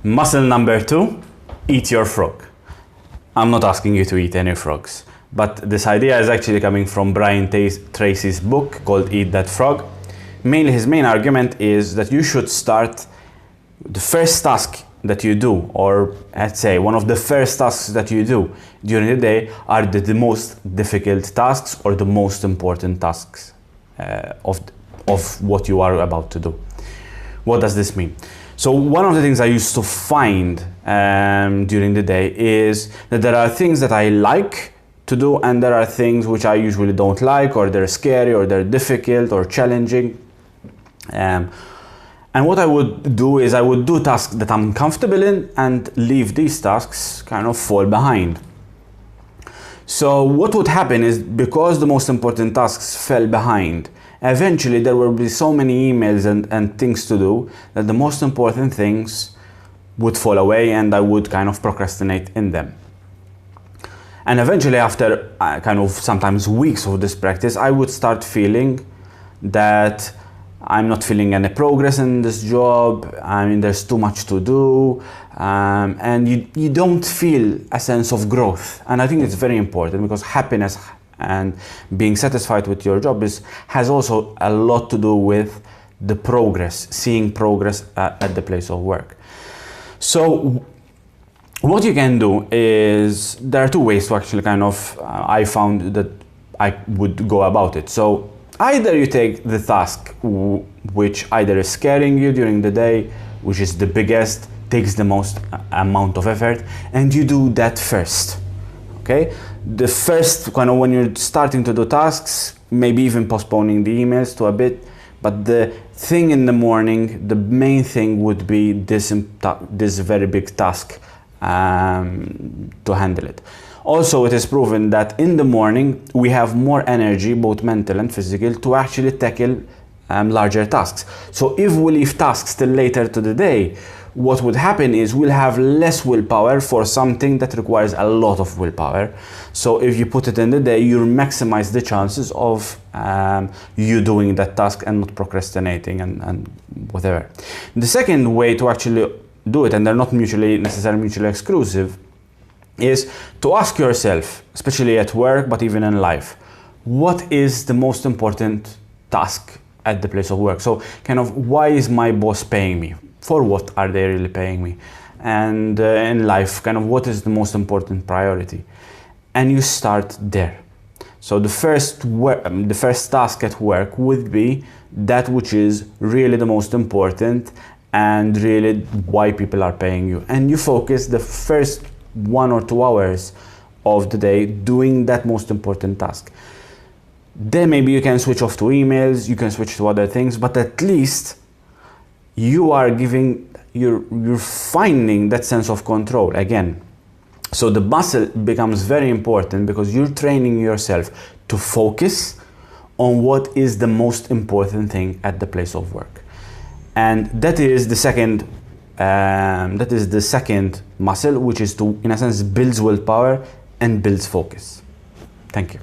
Muscle number 2, eat your frog. I'm not asking you to eat any frogs, but this idea is actually coming from Brian Tracy's book called Eat That Frog. Mainly his main argument is that you should start the first task that you do, or let's say one of the first tasks that you do during the day are the most difficult tasks or the most important tasks of what you are about to do. What does this mean? So one of the things I used to find during the day is that there are things that I like to do and there are things which I usually don't like, or they're scary, or they're difficult or challenging. And what I would do is I would do tasks that I'm comfortable in and leave these tasks kind of fall behind. So what would happen is, because the most important tasks fell behind, eventually there will be so many emails and things to do that the most important things would fall away and I would kind of procrastinate in them. And eventually, after kind of sometimes weeks of this practice, I would start feeling that I'm not feeling any progress in this job. I mean, there's too much to do, and you don't feel a sense of growth. And I think it's very important, because happiness and being satisfied with your job has also a lot to do with the progress, seeing progress at the place of work. So what you can do is, there are two ways to actually kind of, I found that I would go about it. So either you take the task which either is scaring you during the day, which is the biggest, takes the most amount of effort, and you do that first. Okay? The first kind of, when you're starting to do tasks, maybe even postponing the emails to a bit, but the thing in the morning, the main thing would be this very big task to handle it. Also, it is proven that in the morning we have more energy, both mental and physical, to actually tackle larger tasks. So if we leave tasks till later to the day, what would happen is we'll have less willpower for something that requires a lot of willpower. So if you put it in the day, you maximize the chances of you doing that task and not procrastinating and whatever. The second way to actually do it, and they're not necessarily mutually exclusive, is to ask yourself, especially at work, but even in life, what is the most important task at the place of work? So kind of, why is my boss paying me? For what are they really paying me? And in life, kind of, what is the most important priority? And you start there. So the first task at work would be that which is really the most important and really why people are paying you. And you focus the first 1 or 2 hours of the day doing that most important task. Then maybe you can switch off to emails, you can switch to other things, but at least you are you're finding that sense of control again. So the muscle becomes very important, because you're training yourself to focus on what is the most important thing at the place of work. And that is the second muscle, which is to, in a sense, builds willpower and builds focus. Thank you.